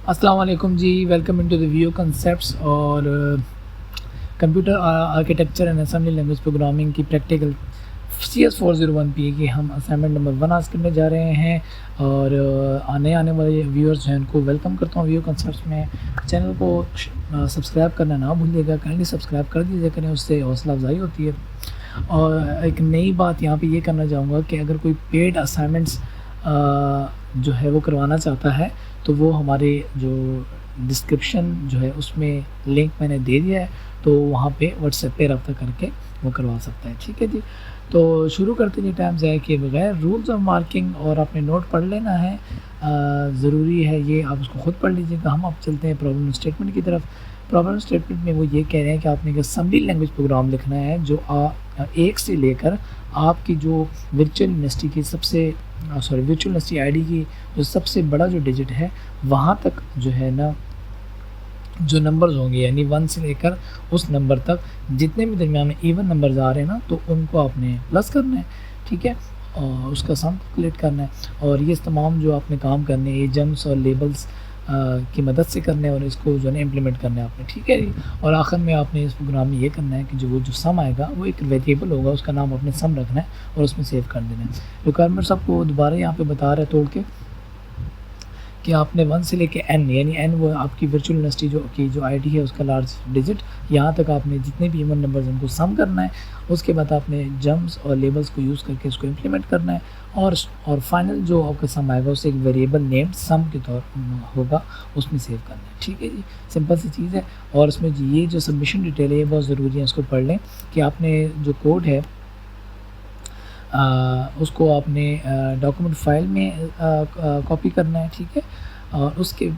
अस्सलाम वालेकुम जी, welcome into the view concepts और computer architecture and assembly language programming की प्रैक्टिकल CS401P की हम असाइनमेंट नंबर 1 आज करने जा रहे हैं। और आने आने वाले व्यूअर्स हैं उनको वेलकम करता हूँ व्यू कंसेप्ट्स में। चैनल को सब्सक्राइब करना ना भूलिएगा, काइंडली सब्सक्राइब कर दीजिए करें, उससे हौसला अफजाई होती है। और एक नई बात यहाँ पे ये करना चाहूँगा कि अगर कोई पेड असाइनमेंट्स जो है वो करवाना चाहता है तो वो हमारे जो डिस्क्रिप्शन जो है उसमें लिंक मैंने दे दिया है, तो वहाँ पे व्हाट्सएप पे रब्ता करके वो करवा सकता है। ठीक है जी, तो शुरू करते जी टाइम ज़ाया किए बगैर। रूल्स ऑफ मार्किंग और आपने नोट पढ़ लेना है, ज़रूरी है ये, आप उसको ख़ुद पढ़ लीजिएगा। हम अब चलते हैं प्रॉब्लम स्टेटमेंट की तरफ। प्रॉब्लम स्टेटमेंट में वो ये कह रहे हैं कि आपने एक असेंबली लैंग्वेज प्रोग्राम लिखना है जो एक से लेकर आपकी जो वर्चुअल यूनिवर्सिटी की वर्चुअल यूनिवर्सिटी आईडी की जो सबसे बड़ा जो डिजिट है वहाँ तक जो है ना जो नंबर्स होंगे, यानी 1 से लेकर उस नंबर तक जितने भी दरमियान में इवन नंबर्स आ रहे हैं ना, तो उनको आपने प्लस करना है। ठीक है, और उसका सम कैलकुलेट करना है। और ये तमाम जो आपने काम करने हैं ये जम्स और लेबल्स की मदद से करने हैं और इसको जो है ना इम्प्लीमेंट करना है आपने। ठीक है जी, और आखिर में आपने इस प्रोग्राम में ये करना है कि जो सम आएगा वो एक वेरिएबल होगा, उसका नाम आपने सम रखना है और उसमें सेव कर देना है। रिक्वायरमेंट्स आपको दोबारा यहाँ पे बता रहे हैं तोड़ के कि आपने 1 से लेके n, यानी n वो आपकी वर्चुअल यूनिवर्सिटी जो आईडी है उसका लार्ज डिजिट, यहाँ तक आपने जितने भी इवन नंबर्स उनको सम करना है। उसके बाद आपने जम्स और लेबल्स को यूज़ करके इसको इम्प्लीमेंट करना है और फाइनल जो आपका सम आएगा उसे एक वेरिएबल नेम सम के तौर होगा उसमें सेव करना है। ठीक है जी, सिंपल सी चीज़ है। और इसमें ये जो सबमिशन डिटेल है ये बहुत ज़रूरी है, इसको पढ़ लें कि आपने जो कोड है उसको आपने डॉक्यूमेंट फाइल में कॉपी करना है। ठीक है, और उसके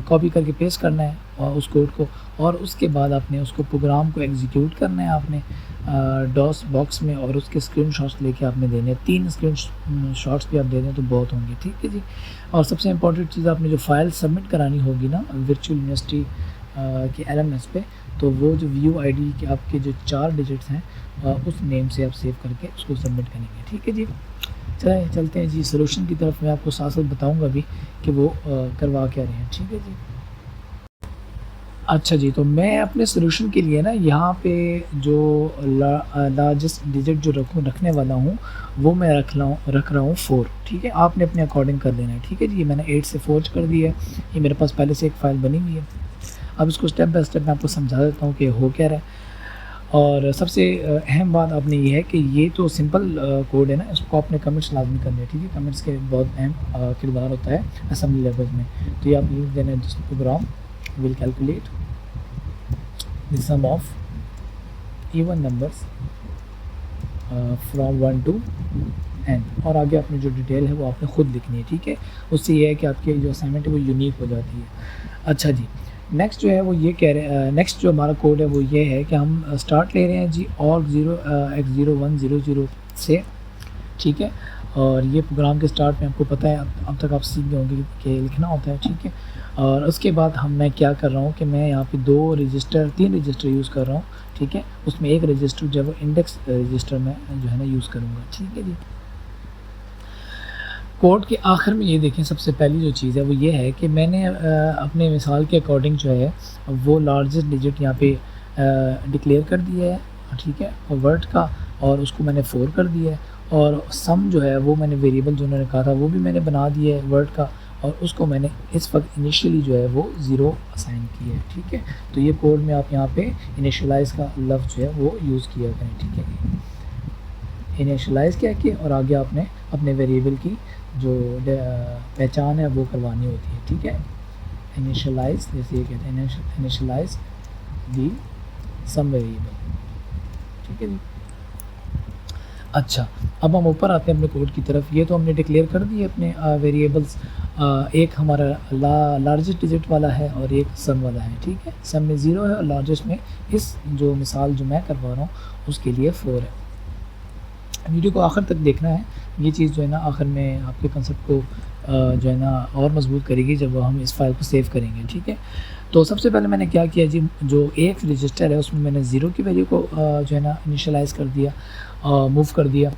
कॉपी करके पेस्ट करना है और उस कोड को, और उसके बाद आपने उसको प्रोग्राम को एग्जीक्यूट करना है आपने डॉस बॉक्स में, और उसके स्क्रीनशॉट्स लेके आपने देने हैं। 3 स्क्रीनशॉट्स भी आप दे दें तो बहुत होंगे। ठीक है जी, और सबसे इम्पोर्टेंट चीज़, आपने जो फाइल सबमिट करानी होगी ना वर्चुअल यूनिवर्सिटी के LMS पे, तो वो जो व्यू आईडी के आपके जो 4 डिजिट्स हैं उस नेम से आप सेव करके उसको सबमिट करेंगे। ठीक है जी, चलते हैं जी सोल्यूशन की तरफ। मैं आपको साथ साथ बताऊंगा भी कि वो करवा क्या रहे हैं। ठीक है जी, अच्छा जी, तो मैं अपने सोल्यूशन के लिए ना यहाँ पे जो लार्जेस्ट डिजिट जो रखने वाला हूँ वो मैं रख रहा हूँ 4। ठीक है, आपने अपने अकॉर्डिंग कर लेना है। ठीक है जी, मैंने 8 से 4 कर दिया है। ये मेरे पास पहले से एक फ़ाइल बनी हुई है। अब इसको स्टेप बाय स्टेप मैं आपको समझा देता हूँ कि हो क्या रहा है। और सबसे अहम बात आपने ये है कि ये तो सिंपल कोड है ना, इसको आपने कमेंट्स लाजमी करने हैं। ठीक है, कमेंट्स के बहुत अहम किरदार होता है असेंबली लैंग्वेज में। तो ये आप लिख देना, this program will calculate the sum of even numbers from 1 to n, और आगे आपने जो डिटेल है वो आपने ख़ुद लिखनी है। ठीक है, उससे ये है कि आपकी जो असाइनमेंट है वो यूनिक हो जाती है। अच्छा जी, नेक्स्ट जो है वो ये कह रहे हैं, नेक्स्ट जो हमारा कोड है वो ये है कि हम स्टार्ट ले रहे हैं जी org0x0100 से। ठीक है, और ये प्रोग्राम के स्टार्ट में आपको पता है, अब तक आप सीख गए होंगे कि लिखना होता है। ठीक है, और उसके बाद मैं क्या कर रहा हूँ कि मैं यहाँ पे 3 रजिस्टर यूज़ कर रहा हूँ। ठीक है, उसमें एक रजिस्टर जो है वो इंडेक्स रजिस्टर में जो है ना यूज़ करूँगा। ठीक है जी, कोड के आखिर में ये देखें, सबसे पहली जो चीज़ है वो ये है कि मैंने अपने मिसाल के अकॉर्डिंग जो है वो लार्जेस्ट डिजिट यहाँ पे डिक्लेयर कर दिया है। ठीक है, और वर्ड का, और उसको मैंने 4 कर दिया है। और सम जो है वो मैंने वेरिएबल जो उन्होंने कहा था वो भी मैंने बना दिया है वर्ड का, और उसको मैंने इस वक्त इनिशियली जो है वो 0 असाइन किया है। ठीक है, तो ये कोड में आप यहाँ पे इनिशियलाइज़ का लफ्ज़ जो है वो यूज़ किया करें। ठीक है, इनिशियलाइज़ क्या किया, और आगे आपने अपने वेरिएबल की जो पहचान है वो करवानी होती है। ठीक है, इनिशियलाइज़, जैसे ये कहते हैं इनिशियलाइज़ दी सम वेरिएबल। ठीक है जी, अच्छा, अब हम ऊपर आते हैं अपने कोड की तरफ। ये तो हमने डिक्लेयर कर दिए अपने वेरिएबल्स, एक हमारा लार्जेस्ट डिजिट वाला है और एक सम वाला है। ठीक है, सम में 0 है और लार्जेस्ट में इस जो मिसाल जो मैं करवा रहा हूँ उसके लिए 4 है। वीडियो को आखिर तक देखना है, ये चीज़ जो है ना आखिर में आपके कंसेप्ट को जो है ना और मजबूत करेगी जब हम इस फाइल को सेव करेंगे। ठीक है, तो सबसे पहले मैंने क्या किया जी, जो एक रजिस्टर है उसमें मैंने 0 की वैल्यू को जो है ना इनिशियलाइज़ कर दिया, मूव कर दिया।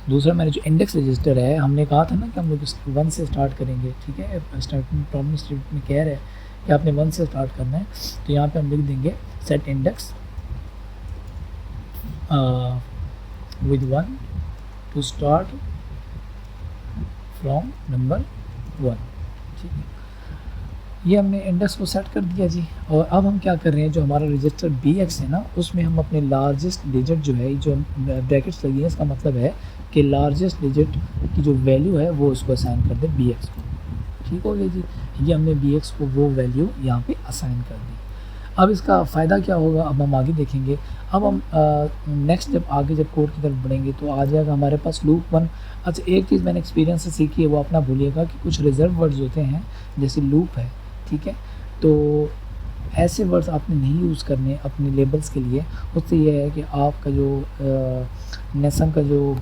दूसरा मैंने जो इंडेक्स रजिस्टर है, हमने कहा था ना कि हम लोग 1 से स्टार्ट करेंगे, ठीक है। स्टार्टिंग प्रॉब्लम स्टेटमेंट में कह रहा है कि आपने 1 से स्टार्ट करना है, तो यहाँ पे हम लिख देंगे set index with 1 to start from number 1, ठीक है। ये हमने इंडेक्स को सेट कर दिया जी। और अब हम क्या कर रहे हैं, जो हमारा रजिस्टर BX है ना, उसमें हम अपने लार्जेस्ट डिजिट जो है, जो ब्रैकेट्स लगी है, इसका मतलब है कि लार्जेस्ट डिजिट की जो वैल्यू है वो उसको असाइन कर दे BX को, ठीक हो गया जी। ये हमने BX को वो वैल्यू यहाँ पे असाइन कर दी। अब इसका फ़ायदा क्या होगा, अब हम आगे देखेंगे। अब हम नेक्स्ट जब आगे जब कोड की तरफ बढ़ेंगे तो आ जाएगा हमारे पास लूप 1। अच्छा, एक चीज़ मैंने एक्सपीरियंस से सीखी है, वो अपना भूलिएगा कि कुछ रिजर्व वर्ड्स होते हैं, जैसे लूप है, ठीक है। तो ऐसे वर्ड्स आपने नहीं यूज़ करने अपने लेबल्स के लिए। उससे यह है कि आपका जो नेसम का जो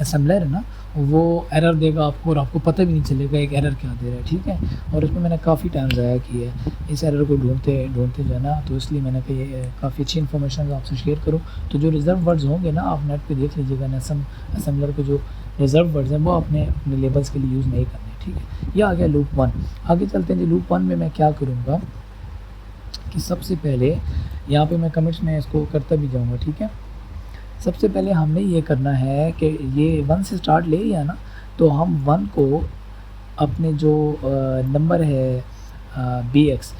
असेंबलर है ना, वो एरर देगा आपको और आपको पता भी नहीं चलेगा एक एरर क्या दे रहा है, ठीक है। और उसमें मैंने काफ़ी टाइम ज़ाया किया है इस एरर को ढूंढते ढूंढते जो है ना, तो इसलिए मैंने कहा ये काफ़ी अच्छी इन्फॉर्मेशन आपसे शेयर करूँ। तो जो रिज़र्व वर्ड्स होंगे ना, आप नेट पे देख लीजिएगा, नेसम असेंबलर के जो रिज़र्व वर्ड्स हैं वो आपने अपने लेबल्स के लिए यूज़ नहीं करने, ठीक है। ये आ गया लूप 1। आगे चलते हैं जी। लूप 1 में मैं क्या करूँगा कि सबसे पहले यहाँ पे मैं कमिट्स में इसको करता भी जाऊँगा, ठीक है। सबसे पहले हमने ये करना है कि ये 1 से स्टार्ट ले लिया ना, तो हम 1 को अपने जो नंबर है BX,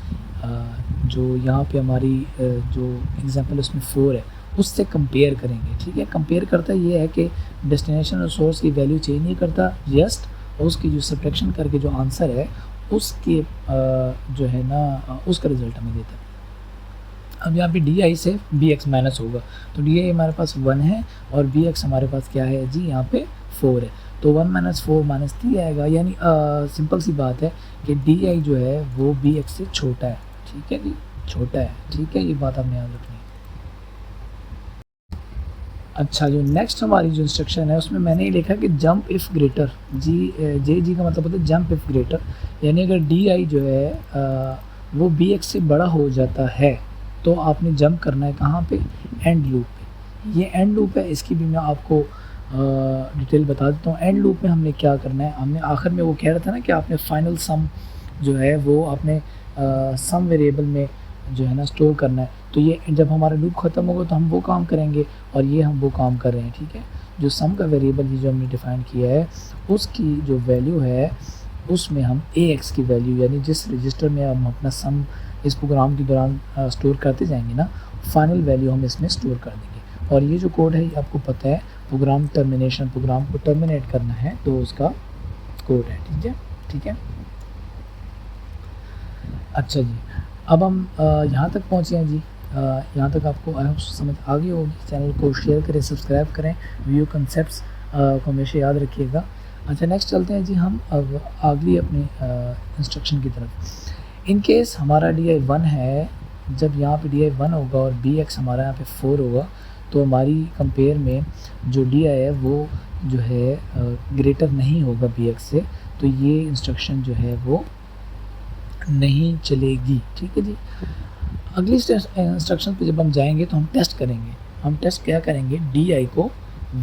जो यहाँ पे हमारी जो एग्जांपल उसमें 4 है, उससे कंपेयर करेंगे, ठीक है। कंपेयर करता ये है कि डेस्टिनेशन और सोर्स की वैल्यू चेंज नहीं करता, जस्ट उसकी जो सब्ट्रैक्शन करके जो आंसर है उसके जो है ना उसका रिज़ल्ट हमें देता है। अब यहाँ पे DI से BX माइनस होगा, तो DI हमारे पास 1 है और BX हमारे पास क्या है जी, यहाँ पे 4 है। तो 1 - 4 - 3 आएगा, यानी सिंपल सी बात है कि DI जो है वो BX से छोटा है, ठीक है जी, छोटा है, ठीक है। ये बात आपने याद रखनी है। अच्छा, जो नेक्स्ट हमारी जो इंस्ट्रक्शन है उसमें मैंने ये लिखा कि जंप इफ़ ग्रेटर जी का मतलब होता है जंप इफ़ ग्रेटर, यानी अगर DI जो है वो BX से बड़ा हो जाता है तो आपने जंप करना है कहाँ पे, एंड लूप पे। ये एंड लूप है, इसकी भी मैं आपको डिटेल बता देता हूँ। एंड लूप में हमने क्या करना है, हमने आखिर में वो कह रहा था ना कि आपने फाइनल सम जो है वो आपने सम वेरिएबल में जो है ना स्टोर करना है। तो ये जब हमारा लूप ख़त्म होगा तो हम वो काम करेंगे, और ये हम वो काम कर रहे हैं, ठीक है। जो सम का वेरिएबल ये जो हमने डिफ़ाइन किया है उसकी जो वैल्यू है उसमें हम AX की वैल्यू, यानी जिस रजिस्टर में हम अपना सम इस प्रोग्राम के दौरान स्टोर करते जाएंगे ना, फाइनल वैल्यू हम इसमें स्टोर कर देंगे। और ये जो कोड है ये आपको पता है, प्रोग्राम टर्मिनेशन, प्रोग्राम को टर्मिनेट करना है तो उसका कोड है, ठीक है, ठीक है। अच्छा जी, अब हम यहाँ तक पहुँचे हैं जी। यहाँ तक आपको आई होप समझ आ गई होगी। चैनल को शेयर करें, सब्सक्राइब करें, व्यू कंसेप्ट्स को हमेशा याद रखिएगा। अच्छा, नेक्स्ट चलते हैं जी हम अब अगली अपनी इंस्ट्रक्शन की तरफ। इन केस हमारा DI 1 है, जब यहाँ पे DI 1 होगा और BX हमारा यहाँ पे 4 होगा, तो हमारी कंपेयर में जो DI है वो जो है ग्रेटर नहीं होगा BX से, तो ये इंस्ट्रक्शन जो है वो नहीं चलेगी, ठीक है जी। अगली इंस्ट्रक्शन पे जब हम जाएंगे तो हम टेस्ट करेंगे। हम टेस्ट क्या करेंगे, DI को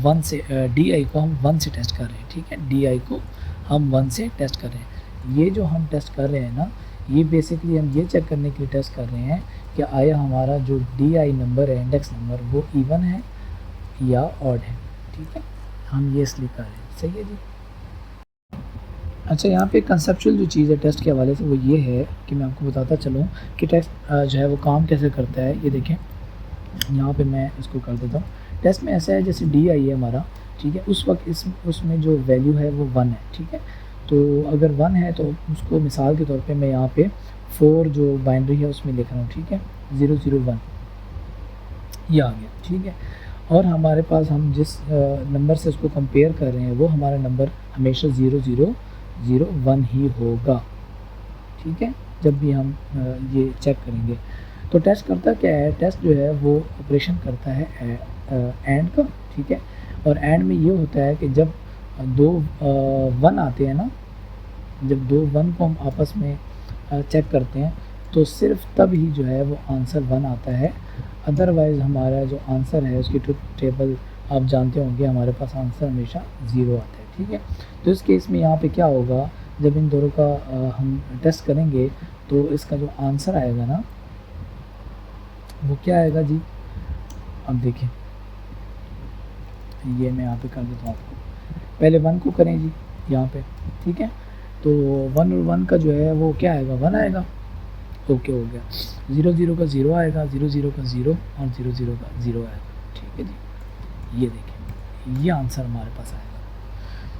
1 से DI को हम 1 से टेस्ट कर रहे हैं, ठीक है। DI को हम 1 से टेस्ट कर रहे हैं। ये जो हम टेस्ट कर रहे हैं ना, ये बेसिकली हम ये चेक करने के लिए टेस्ट कर रहे हैं कि आया हमारा जो DI नंबर है, इंडेक्स नंबर, वो इवन है या ऑड है, ठीक है। हम ये इसलिए कर रहे हैं, सही है जी। अच्छा, यहाँ पे कंसेप्चुअल जो चीज़ है टेस्ट के हवाले से वो ये है कि मैं आपको बताता चलूँ कि टेस्ट जो है वो काम कैसे करता है। ये देखें, यहाँ पे मैं इसको कर देता हूँ। टेस्ट में ऐसा है जैसे DI है हमारा, ठीक है, उस वक्त उसमें जो वैल्यू है वो 1 है, ठीक है। तो अगर 1 है तो उसको मिसाल के तौर पे मैं यहाँ पे 4 जो बाइनरी है उसमें लिख रहा हूँ, ठीक है, 001 ये आ गया, ठीक है। और हमारे पास हम जिस नंबर से उसको कंपेयर कर रहे हैं वो हमारा नंबर हमेशा 0001 ही होगा, ठीक है, जब भी हम ये चेक करेंगे। तो टेस्ट करता क्या है, टेस्ट जो है वो ऑपरेशन करता है एंड का, ठीक है। और एंड में ये होता है कि जब 2 1 आते हैं ना, जब 2 1 को हम आपस में चेक करते हैं तो सिर्फ तब ही जो है वो आंसर 1 आता है। अदरवाइज़ हमारा जो आंसर है उसकी ट्रुथ टेबल आप जानते होंगे हमारे पास आंसर हमेशा 0 आता है, ठीक है। तो इस केस में यहाँ पे क्या होगा, जब इन दोनों का हम टेस्ट करेंगे तो इसका जो आंसर आएगा ना वो क्या आएगा जी। अब देखिए ये मैं यहाँ पे कर देता हूँ आपको, पहले 1 को करें जी यहाँ पे, ठीक है। तो 1 और 1 का जो है वो क्या आएगा, 1 आएगा, ओके हो गया। 0 0 का 0 आएगा, 0 0 का 0 और 0 0 का 0 आएगा, ठीक है जी। ये देखिए ये आंसर हमारे पास आएगा।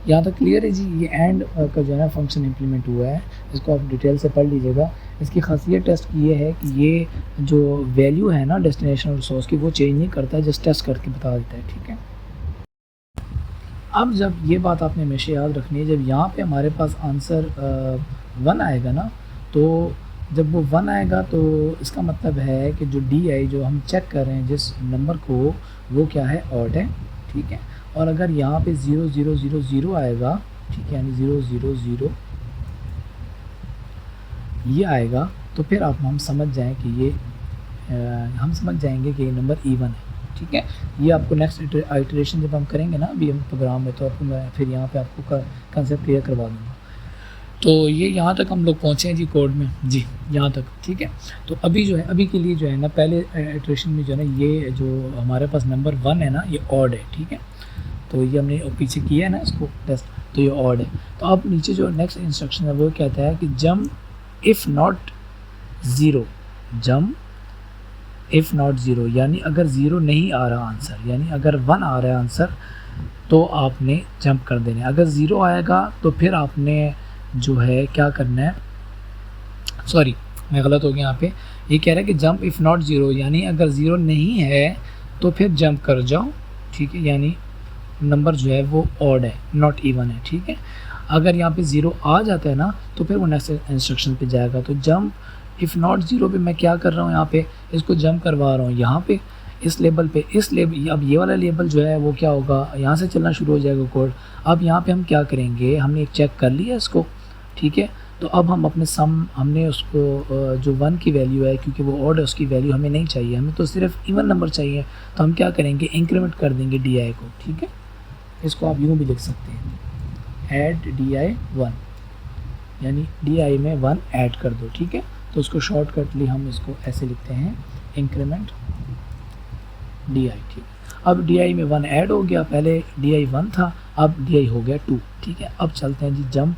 यहाँ तक क्लियर है जी। ये एंड का जो है ना फंक्शन इम्प्लीमेंट हुआ है, इसको आप डिटेल से पढ़ लीजिएगा। इसकी खासियत टेस्ट की ये है कि ये जो वैल्यू है ना डेस्टिनेशन और सोर्स की वो चेंज नहीं करता, जस्ट टेस्ट करके बता देता है, ठीक है। अब जब ये बात आपने हमेशा याद रखनी है, जब यहाँ पे हमारे पास आंसर 1 आएगा ना, तो जब वो 1 आएगा तो इसका मतलब है कि जो DI जो हम चेक कर रहे हैं जिस नंबर को, वो क्या है, ऑड है, ठीक है। और अगर यहाँ पे 0 0 0 0 आएगा, ठीक है, यानी 0 0 0 ये आएगा, तो फिर हम समझ जाएं कि ये हम समझ जाएंगे कि ये नंबर इवन है, ठीक है। ये आपको नेक्स्ट आइटरेशन जब हम करेंगे ना अभी हम प्रोग्राम में, तो आपको मैं फिर यहाँ पे आपको कंसेप्ट क्लियर करवा दूँगा। तो ये यहाँ तक हम लोग पहुँचे हैं जी कोड में जी, यहाँ तक, ठीक है। तो अभी जो है, अभी के लिए जो है ना, पहले इटरेशन में जो है ना, ये जो हमारे पास नंबर 1 है ना, ये ऑड है, ठीक है। तो ये हमने पीछे किया है ना इसको टेस्ट, तो ये ऑड है। तो अब नीचे जो नेक्स्ट इंस्ट्रक्शन है वो कहता है कि jump if not zero, jump if not zero, यानी अगर ज़ीरो नहीं आ रहा आंसर, यानी अगर 1 आ रहा है आंसर तो आपने जंप कर देना है। अगर 0 आएगा तो फिर आपने जो है क्या करना है, सॉरी मैं गलत हो गया यहाँ पे, ये कह रहा है कि जंप इफ़ नॉट ज़ीरो, यानी अगर 0 नहीं है तो फिर जंप कर जाओ, ठीक है, यानी नंबर जो है वो ऑड है, नॉट इवन है, ठीक है। अगर यहाँ पे 0 आ जाता है ना तो फिर वो नेक्स्ट इंस्ट्रक्शन पे जाएगा। तो जंप इफ़ नॉट ज़ीरो पे मैं क्या कर रहा हूँ, यहाँ पे इसको जंप करवा रहा हूँ यहाँ पे इस लेबल पे, इस लेबल, अब ये वाला लेबल जो है वो क्या होगा, यहाँ से चलना शुरू हो जाएगा कोड। अब यहाँ पे हम क्या करेंगे, हमने एक चेक कर लिया इसको, ठीक है। तो अब हम अपने सम, हमने उसको जो 1 की वैल्यू है, क्योंकि वो ऑड है, उसकी वैल्यू हमें नहीं चाहिए, हमें तो सिर्फ इवन नंबर चाहिए, तो हम क्या करेंगे, इंक्रीमेंट कर देंगे DI को, ठीक है। इसको आप यूँ भी लिख सकते हैं, ऐड DI 1, यानी DI में 1 ऐड कर दो, ठीक है। तो उसको शॉर्टकटली हम इसको ऐसे लिखते हैं, इंक्रीमेंट DI, ठीक है। अब DI में 1 ऐड हो गया, पहले DI 1 था, अब DI हो गया 2, ठीक है। अब चलते हैं जी जंप,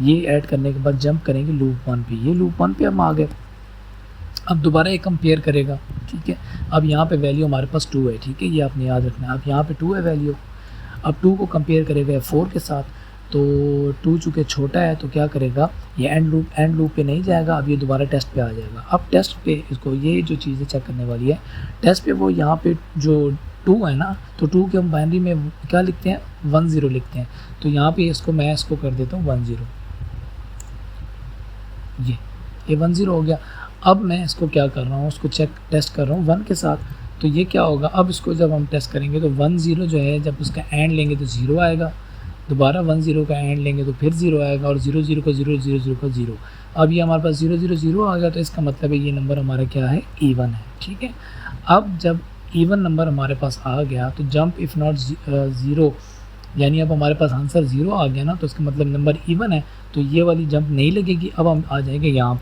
ये ऐड करने के बाद जंप करेंगे लूप 1 पे, ये लूप 1 पे हम आ गए। अब दोबारा ये कंपेयर करेगा, ठीक है। अब यहाँ पे वैल्यू हमारे पास 2 है, ठीक है, ये आपने याद रखना है। अब यहाँ पे 2 है वैल्यू, अब 2 को कंपेयर करेगा 4 के साथ, तो 2 चूँकि छोटा है तो क्या करेगा, ये एंड लूप पे नहीं जाएगा, अब ये दोबारा टेस्ट पे आ जाएगा। अब टेस्ट पे इसको ये जो चीज़ें चेक करने वाली है, टेस्ट पे वो यहाँ पे जो 2 है ना, तो 2 के हम बाइनरी में क्या लिखते हैं, 1 0 लिखते हैं। तो यहाँ पे इसको मैं इसको कर देता हूँ 1 0, ये 1 0 हो गया। अब मैं इसको क्या कर रहा हूँ, उसको टेस्ट कर रहा हूँ 1 के साथ, तो ये क्या होगा, अब इसको जब हम टेस्ट करेंगे तो 1 0 जो है, जब उसका एंड लेंगे तो 0 आएगा, दोबारा 1 0 का एंड लेंगे तो फिर 0 आएगा, और 0 0 का 0 0 0 का 0। अब ये हमारे पास 0 0 0 आ गया, तो इसका मतलब है ये नंबर हमारा क्या है, इवन है, ठीक है। अब जब इवन नंबर हमारे पास आ गया तो जंप इफ़ नॉट ज़ीरो, यानी अब हमारे पास आंसर 0 आ गया ना, तो इसका मतलब नंबर इवन है, तो ये वाली जंप नहीं लगेगी। अब हम आ जाएंगे यहाँ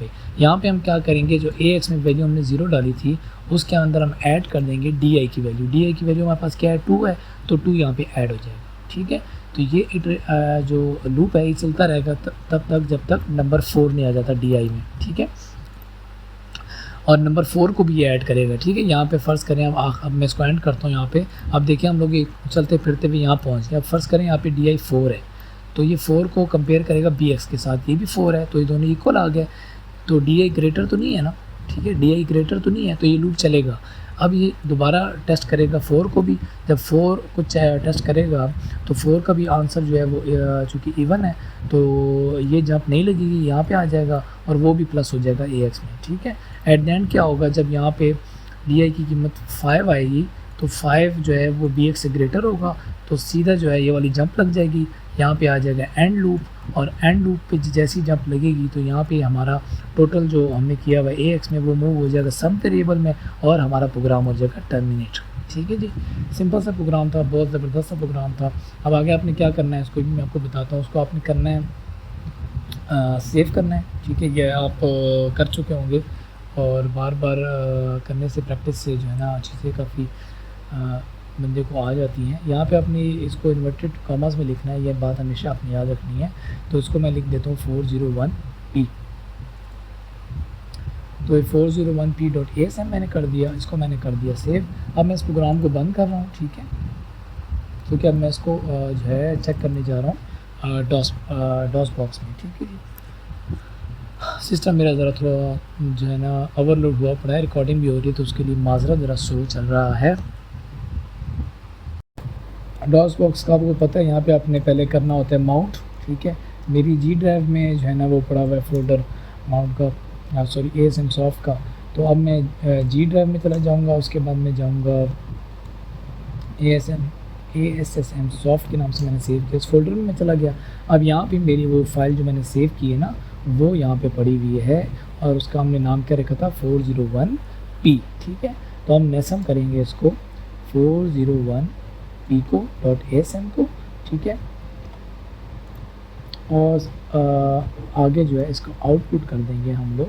पे हम क्या करेंगे, जो AX में वैल्यू हमने 0 डाली थी उसके अंदर हम ऐड कर देंगे DI की वैल्यू हमारे पास क्या है, 2 है, तो 2 यहाँ पे ऐड हो जाएगा, ठीक है। तो ये जो लूप है ये चलता रहेगा तब तक जब तक नंबर 4 नहीं आ जाता DI में, ठीक है। और नंबर 4 को भी ये ऐड करेगा, ठीक है। यहाँ पे फ़र्ज़ करें, अब मैं इसको एंड करता हूँ यहाँ पे। अब देखिए हम लोग ये चलते फिरते भी यहाँ पहुँच गए। अब फ़र्ज़ करें यहाँ पे DI 4 है, तो ये 4 को कंपेयर करेगा BX के साथ, ये भी 4 है, तो ये दोनों इक्वल आ गए। तो DI ग्रेटर तो नहीं है ना, ठीक है, DI ग्रेटर तो नहीं है, तो ये लूप चलेगा। अब ये दोबारा टेस्ट करेगा 4 को भी, जब 4 को टेस्ट करेगा तो 4 का भी आंसर जो है वो चूँकि इवन है तो ये जंप नहीं लगेगी, यहाँ पे आ जाएगा और वो भी प्लस हो जाएगा AX में, ठीक है। एट द एंड क्या होगा, जब यहाँ पे DI की कीमत 5 आएगी तो 5 जो है वो BX से ग्रेटर होगा, तो सीधा जो है ये वाली जंप लग जाएगी, यहाँ पे आ जाएगा एंड लूप, और एंड लूप पे जैसी जंप लगेगी तो यहाँ पे हमारा टोटल जो हमने किया हुआ AX में वो मूव हो जाएगा सम वेरिएबल में, और हमारा प्रोग्राम हो जाएगा टर्मिनेट, ठीक है जी। सिंपल सा प्रोग्राम था, बहुत ज़बरदस्त सा प्रोग्राम था। अब आगे आपने क्या करना है इसको भी मैं आपको बताता हूँ। उसको आपने करना है सेव करना है, ठीक है। ये आप कर चुके होंगे और बार बार करने से, प्रैक्टिस से जो है ना चीज़ें काफ़ी बंदे को आ जाती हैं। यहाँ पे अपनी इसको इन्वर्टेड कॉमास में लिखना है, ये बात हमेशा आपने याद रखनी है। तो इसको मैं लिख देता हूँ 401p। तो ये 401p.asm मैंने कर दिया, इसको मैंने कर दिया सेव। अब मैं इस प्रोग्राम को बंद कर रहा हूँ, ठीक है, क्योंकि अब मैं इसको जो है चेक करने जा रहा हूँ डॉस बॉक्स में, ठीक है जी। सिस्टम मेरा ज़रा थोड़ा जो है ना ओवरलोड हुआ पड़ा है, रिकॉर्डिंग भी हो रही है, तो उसके लिए माजरा ज़रा स्लो चल रहा है। डॉस बॉक्स का आपको पता है, यहाँ पे आपने पहले करना होता है माउंट, ठीक है। मेरी जी ड्राइव में जो है ना वो पड़ा हुआ है फोल्डर माउंट का, सॉरी ASM सॉफ्ट का। तो अब मैं जी ड्राइव में चला जाऊँगा, उसके बाद मैं जाऊँगा ASM सॉफ्ट के नाम से मैंने सेव किया, उस फोल्डर में मैं चला गया। अब यहाँ पे मेरी वो फाइल जो मैंने सेव की है ना वो यहाँ पे पड़ी हुई है और उसका हमने नाम क्या रखा था 401p, ठीक है। तो हम नेसम करेंगे इसको 401p को .asm को, ठीक है। और आगे जो है इसको आउटपुट कर देंगे हम लोग,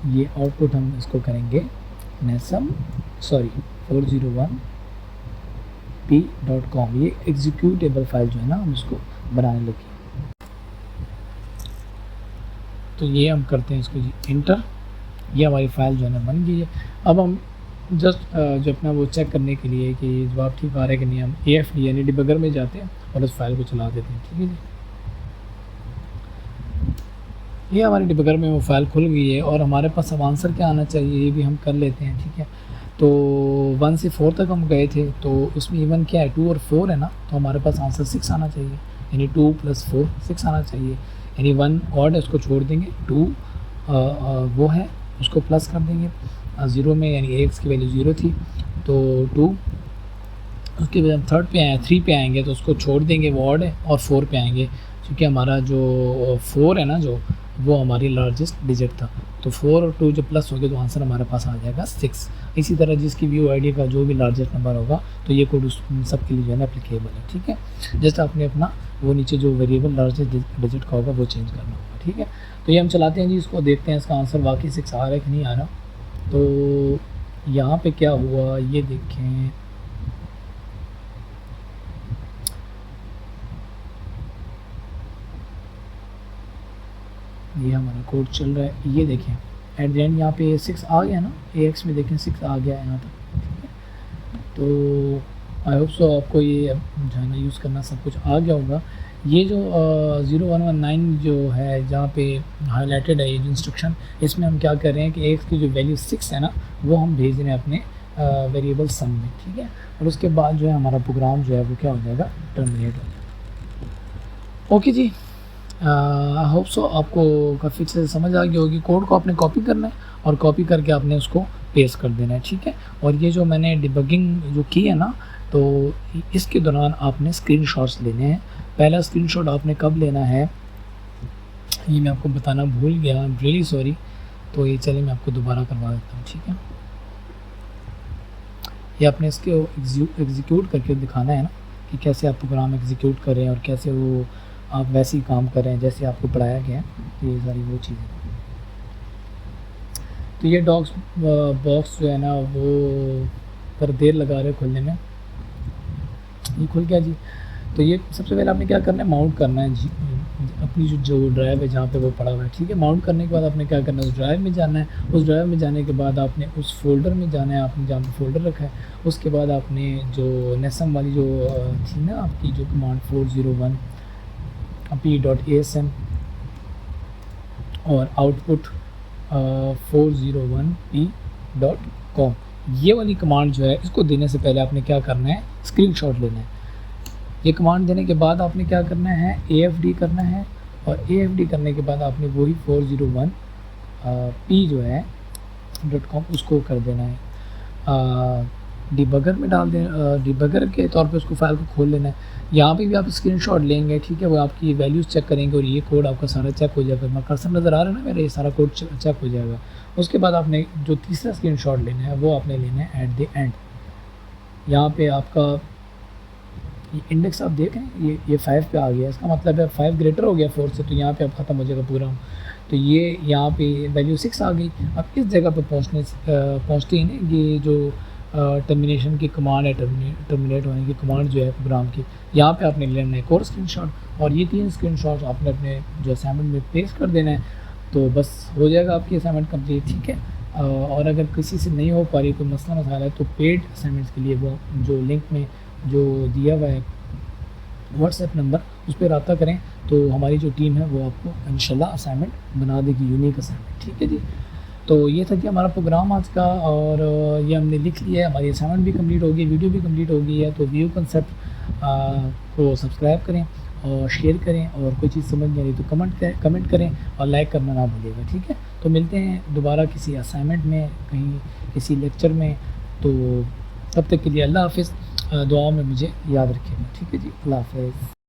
ये आउटपुट हम इसको करेंगे नेसम 401p.com। ये एग्जीक्यूटेबल फाइल जो है ना हम इसको बनाने लगे। तो ये हम करते हैं इसको जी इंटर, ये हमारी फ़ाइल जो है ना बन गई है। अब हम जस्ट जो अपना वो चेक करने के लिए कि जवाब ठीक आ रहा है कि नहीं, हम AFD यानी डिबगर में जाते हैं और उस फाइल को चला देते हैं, ठीक है जी। ये हमारे डिबगर में वो फाइल खुल गई है और हमारे पास अब आंसर क्या आना चाहिए ये भी हम कर लेते हैं, ठीक है। तो 1 से 4 तक हम गए थे, तो उसमें इवन क्या है 2 और 4 है ना, तो हमारे पास आंसर 6 आना चाहिए, यानी 2 + 4 6 आना चाहिए। यानी 1 ऑड है उसको छोड़ देंगे, 2 वो है उसको प्लस कर देंगे 0 में, यानी AX की वैल्यू 0 थी तो 2। उसके बाद हम 3 पे आएंगे तो उसको छोड़ देंगे, वो ऑड है, और 4 पे आएंगे क्योंकि हमारा जो 4 है ना जो वो हमारी लार्जेस्ट डिजिट था। तो 4 और 2 जब प्लस हो गए तो आंसर हमारे पास आ जाएगा 6। इसी तरह जिसकी व्यू आईडी का जो भी लार्जेस्ट नंबर होगा तो ये कोड उस सब के लिए जो है ना एप्लीकेबल है, ठीक है। जस्ट आपने अपना वो नीचे जो वेरिएबल लार्जेस्ट डिजिट का होगा वो चेंज करना होगा, ठीक है। तो ये हम चलाते हैं जी, इसको देखते हैं इसका आंसर वाकई 6 आ रहा है कि नहीं आ रहा। तो यहाँ पे क्या हुआ ये देखें, ये हमारा कोड चल रहा है, ये देखें एट द एंड यहाँ पे 6 आ गया ना, AX में देखें 6 आ गया है यहाँ तक, ठीक है। तो आई होप सो आपको ये जो है ना यूज़ करना सब कुछ आ गया होगा। ये जो 0119 जो है जहाँ पे हाईलाइटेड है ये जो इंस्ट्रक्शन, इसमें हम क्या कर रहे हैं कि AX की जो वैल्यू 6 है ना वो हम भेज रहे हैं अपने वेरिएबल सम में, ठीक है। और उसके बाद जो है हमारा प्रोग्राम जो है वो क्या हो जाएगा, टर्मिनेट हो जाएगा। Okay ji, I hope so आपको काफ़ी अच्छे से समझ आ गई होगी। कोड को आपने कॉपी करना है और कॉपी करके आपने उसको पेस्ट कर देना है, ठीक है। और ये जो मैंने डिबगिंग जो की है ना, तो इसके दौरान आपने स्क्रीनशॉट्स लेने हैं। पहला स्क्रीनशॉट आपने कब लेना है ये मैं आपको बताना भूल गया, रियली सॉरी। तो ये चलिए मैं आपको दोबारा करवा देता हूँ, ठीक है। ये आपने इसके एग्जीक्यूट करके दिखाना है ना कि कैसे आप प्रोग्राम एग्जीक्यूट करें और कैसे वो आप वैसे ही काम करें जैसे आपको पढ़ाया गया है, ये सारी वो चीज़ें। तो ये डॉक्स बॉक्स जो है ना वो पर देर लगा रहे खुलने में, ये खुल गया जी। तो ये सबसे पहले आपने क्या करना है, माउंट करना है जी अपनी जो ड्राइव है जहाँ पे वो पड़ा हुआ है, ठीक है। माउंट करने के बाद आपने क्या करना है, उस ड्राइव में जाना है। उस ड्राइव में जाने के बाद आपने उस फोल्डर में जाना है, आपने जहाँ पे फोल्डर रखा है। उसके बाद आपने जो नेसम वाली जो थी ना आपकी जो कमांड 401p.asm और आउटपुट 401p.com, ये वाली कमांड जो है इसको देने से पहले आपने क्या करना है, स्क्रीनशॉट लेना है। ये कमांड देने के बाद आपने क्या करना है, AFD करना है। और AFD करने के बाद आपने वही 401p जो है .com उसको कर देना है डिबगर में डाल दें, डिबगर के तौर पे उसको फाइल को खोल लेना है। यहाँ पे भी आप स्क्रीनशॉट लेंगे, ठीक है, वो आपकी वैल्यूज़ चेक करेंगे और ये कोड आपका सारा चेक हो जाएगा। मैं कर्सर नज़र आ रहा है ना मेरा, ये सारा कोड चेक हो जाएगा। उसके बाद आपने जो तीसरा स्क्रीनशॉट लेना है वो आपने लेना है एट द एंड। यहाँ पे आपका ये इंडेक्स आप देख रहे हैं, ये 5 पे आ गया, इसका मतलब है 5 ग्रेटर हो गया 4 से, तो यहाँ पे अब ख़त्म हो जाएगा पूरा। तो ये यहाँ पे वैल्यू 6 आ गई। अब इस जगह पे पहुँचते ही ना ये जो टर्मिनेशन की कमांड है, टर्मिनेट होने की कमांड जो है प्रोग्राम की, यहाँ पे आपने लेना है एक और स्क्रीनशॉट, और ये 3 स्क्रीनशॉट आपने अपने जो असाइनमेंट में पेस्ट कर देना है। तो बस हो जाएगा आपकी असाइनमेंट कंप्लीट, ठीक है। और अगर किसी से नहीं हो पा रही, कोई मसला मसाला है, तो पेड असाइनमेंट्स के लिए वो जो लिंक में जो दिया हुआ है व्हाट्सएप नंबर, उस पर रब्ता करें, तो हमारी जो टीम है वो आपको इंशाल्लाह असाइनमेंट बना देगी, यूनिक असाइनमेंट, ठीक है जी। तो ये था कि हमारा प्रोग्राम आज का, और ये हमने लिख लिया है, हमारी असाइनमेंट भी कंप्लीट हो गई, वीडियो भी कंप्लीट हो गई है। तो व्यू कंसेप्ट को सब्सक्राइब करें और शेयर करें, और कोई चीज़ समझ नहीं आ रही तो कमेंट करें और लाइक करना ना भूलिएगा, ठीक है। तो मिलते हैं दोबारा किसी असाइनमेंट में, कहीं किसी लेक्चर में। तो तब तक के लिए अल्लाह हाफ़िज़, दुआओं में मुझे याद रखिएगा, ठीक है जी, अल्लाह हाफ़िज़।